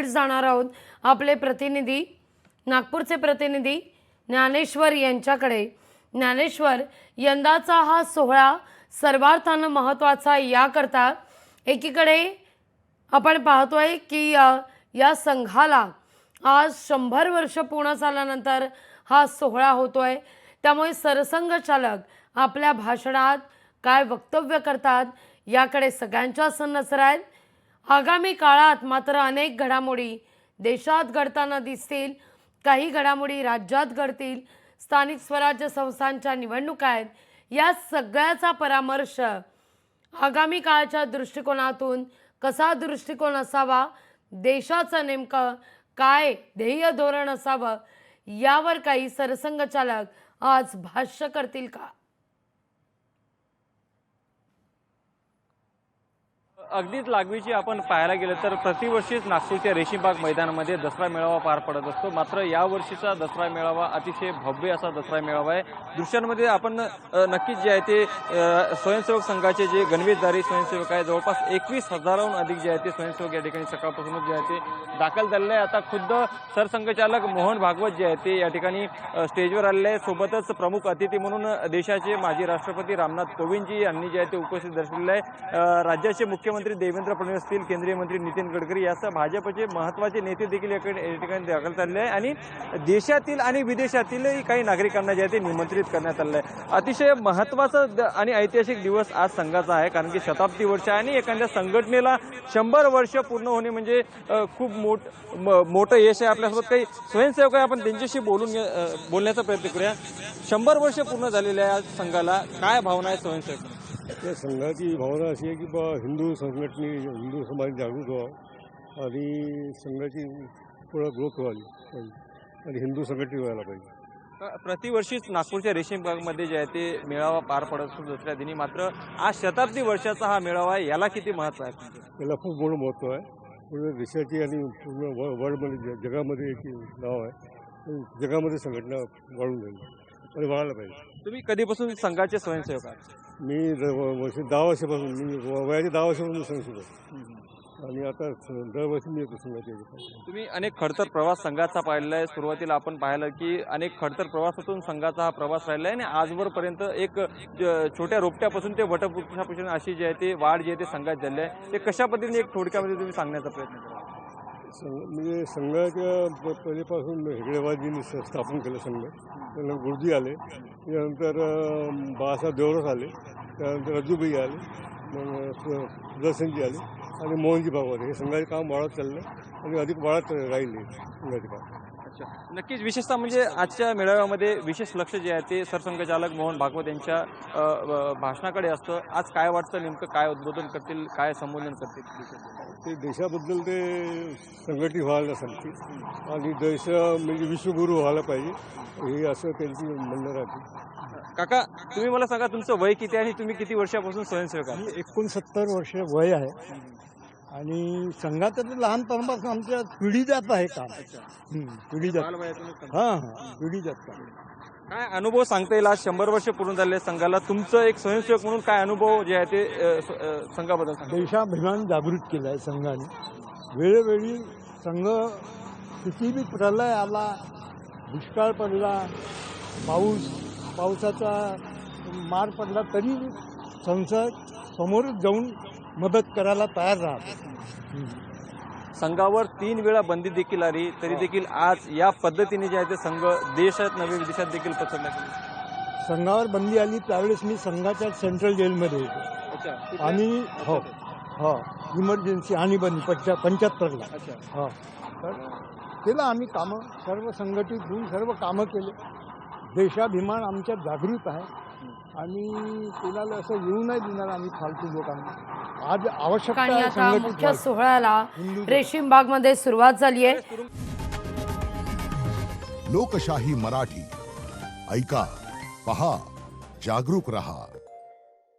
थेट जाणार आहोत आपले प्रतिनिधी, नागपूरचे प्रतिनिधी ज्ञानेश्वर यांच्याकडे। ज्ञानेश्वर, यंदाचा हा सोहळा सर्वार्थानं महत्त्वाचा याकरता एकीकडे आपण पाहतोय की या संघाला आज 100 वर्ष पूर्ण झाल्यानंतर हा सोहळा होतोय, त्यामुळे सरसंघचालक आपल्या भाषणात काय वक्तव्य करतात याकडे सगळ्यांच्या नजर आहेत। आगामी काळात मात्र अनेक घडामोडी देशात घडताना दिसतील, काही घडामोडी राज्यात घडतील, स्थानिक स्वराज्य संस्थांच्या निवडणुका आहेत, या सगळ्याचा परामर्श आगामी काळाच्या दृष्टिकोनातून कसा दृष्टिकोन असावा, देशाचं नेमकं काय ध्येय धोरण असावं, यावर काही सरसंघचालक आज भाष्य करतील का? अगदीच लागवीची आपण पाहायला गेलं तर प्रतिवर्षीच नागपूरच्या रेशीमबाग मैदानामध्ये दसरा मेळावा पार पडत असतो। मात्र यावर्षीचा दसरा मेळावा अतिशय भव्य असा दसरा मेळावा आहे। दृश्यांमध्ये आपण नक्कीच जे आहे ते स्वयंसेवक संघाचे जे गणवेशधारी स्वयंसेवक आहे, जवळपास 21,000हून अधिक जे आहे ते स्वयंसेवक या ठिकाणी सकाळपासूनच जे आहे ते दाखल झालेले आहे। आता खुद्द सरसंघचालक मोहन भागवत जे आहे ते या ठिकाणी स्टेजवर आलेले आहे। सोबतच प्रमुख अतिथी म्हणून देशाचे माजी राष्ट्रपती रामनाथ कोविंदजी यांनी जे आहे ते उपस्थित दर्शवलेले आहे। राज्याचे मुख्यमंत्री देवेंद्र फडणवीस असतील, केंद्रीय मंत्री नितीन गडकरी यासह भाजपचे महत्त्वाचे नेते देखील या ठिकाणी दाखल झालेले आहे आणि देशातील आणि विदेशातीलही काही नागरिकांना जे आहे ते निमंत्रित करण्यात आलेलं आहे। अतिशय महत्त्वाचा आणि ऐतिहासिक दिवस आज संघाचा आहे, कारण की शताब्दी वर्ष आणि एखाद्या संघटनेला 100 वर्ष पूर्ण होणे म्हणजे खूप मोठं यश आहे। आपल्यासोबत काही स्वयंसेवक आहे, आपण त्यांच्याशी बोलण्याचा प्रयत्न करूया। 100 वर्ष पूर्ण झालेल्या या संघाला काय भावना आहे स्वयंसेवक? या संघाची भावना अशी आहे की हिंदू संघटने, हिंदू समाज जागृत व्हावा आणि संघाची थोडा ग्रोथ व्हावी आणि हिंदू संघटने व्हायला पाहिजे। प्रतिवर्षीच नागपूरच्या रेशीमबागमध्ये जे आहे ते मेळावा पार पडत असतो दसऱ्या दिनी, मात्र आज शताब्दी वर्षाचा हा मेळावा आहे, याला किती महत्त्व आहे? याला खूप मोठं महत्त्व आहे। पूर्ण देशाची आणि पूर्ण वर्ल्डमध्ये जगामध्ये एक नाव आहे, जगामध्ये संघटना वाढून जाईल आणि वाढायला पाहिजे। तुम्ही कधीपासून संघाचे स्वयंसेवक आहात? मी 10 वर्षापासून, मी वयाच्या 10 वर्षापासून संघ आणि आता दरवर्षी मी येतो संघाच्या। तुम्ही अनेक खडतर प्रवास संघाचा पाहिलेला आहे। सुरुवातीला आपण पाहिलं की अनेक खडतर प्रवासातून संघाचा हा प्रवास राहिला आहे आणि आजवरपर्यंत एक छोट्या रोपट्यापासून ते वटवृक्षापासून अशी जी आहे ते वाढ जी आहे ते संघात झाली आहे, ते कशा पद्धतीने एक थोडक्यामध्ये तुम्ही सांगण्याचा प्रयत्न करा? म्हणजे संघाच्या पहिल्यापासून हेगडेबाजींनी स्थापन केलं संघ, त्यानंतर गुरुजी आले, त्यानंतर बाळासाहेब देवरस आले, त्यानंतर रजूभाई आले, मग सुदर्शनजी आले आणि मोहनजी भागवत। हे संघाचे काम वाढत चाललं आणि अधिक वाढत राहिले संघाचे काम। अच्छा, नक्कीच विशेषतः म्हणजे आजच्या मेळाव्यामध्ये विशेष लक्ष जे आहे ते सरसंघचालक मोहन भागवत यांच्या भाषणाकडे असतं। आज काय वाटतं, नेमकं काय उद्बोधन करतील, काय संबोधन करतील? ते देशाबद्दल ते संघटित व्हायला सांगतील आणि देश म्हणजे विश्वगुरू व्हायला पाहिजे, हे असं त्यांची म्हणणं राहते। काका, तुम्ही मला सांगा तुमचं वय किती आणि तुम्ही किती वर्षापासून स्वयंसेवक आहात? 69 वर्ष वय आहे आणि संघात लहानपणापासून आमच्या पिढी जात आहे काम। पिढी जात, हां पिढी जात काम। काय अनुभव सांगता येईल? आज 100 वर्ष पूर्ण झाले संघाला, तुमचं एक स्वयंसेवक म्हणून काय अनुभव जे आहे ते संघाबद्दल सांगा? देशाभिमान जागृत केला आहे संघाने। वेळोवेळी संघ किती बी प्रलय आला, दुष्काळ पडला, पावसाचा मार पडला, तरी संसद समोरच जाऊन मदत करायला तयार राहते। संघावर 3 वेळा बंदी देखील आली, तरी देखील आज या पद्धतीने जे आहे ते संघ देशात नव्हे विदेशात देखील पसरला गेला। संघावर बंदी आली त्यावेळेस मी संघाच्या सेंट्रल जेलमध्ये होतो आणि हो इमर्जन्सी आणीबाणी 75ला। हो, तर केलं आम्ही कामं, सर्व संघटित होऊन सर्व कामं केले। देशाभिमान आमच्यात जागृत आहे आणि कोणाला असं येऊ नाही देणार आम्ही फालतू लोकांना। आज आवश्यकता आणि आहे आता संघटित मुख्य व्हायची। सोहळ्याला रेशीमबागमध्ये सुरुवात झाली आहे। लोकशाही मराठी ऐका, पहा, जागरूक रहा।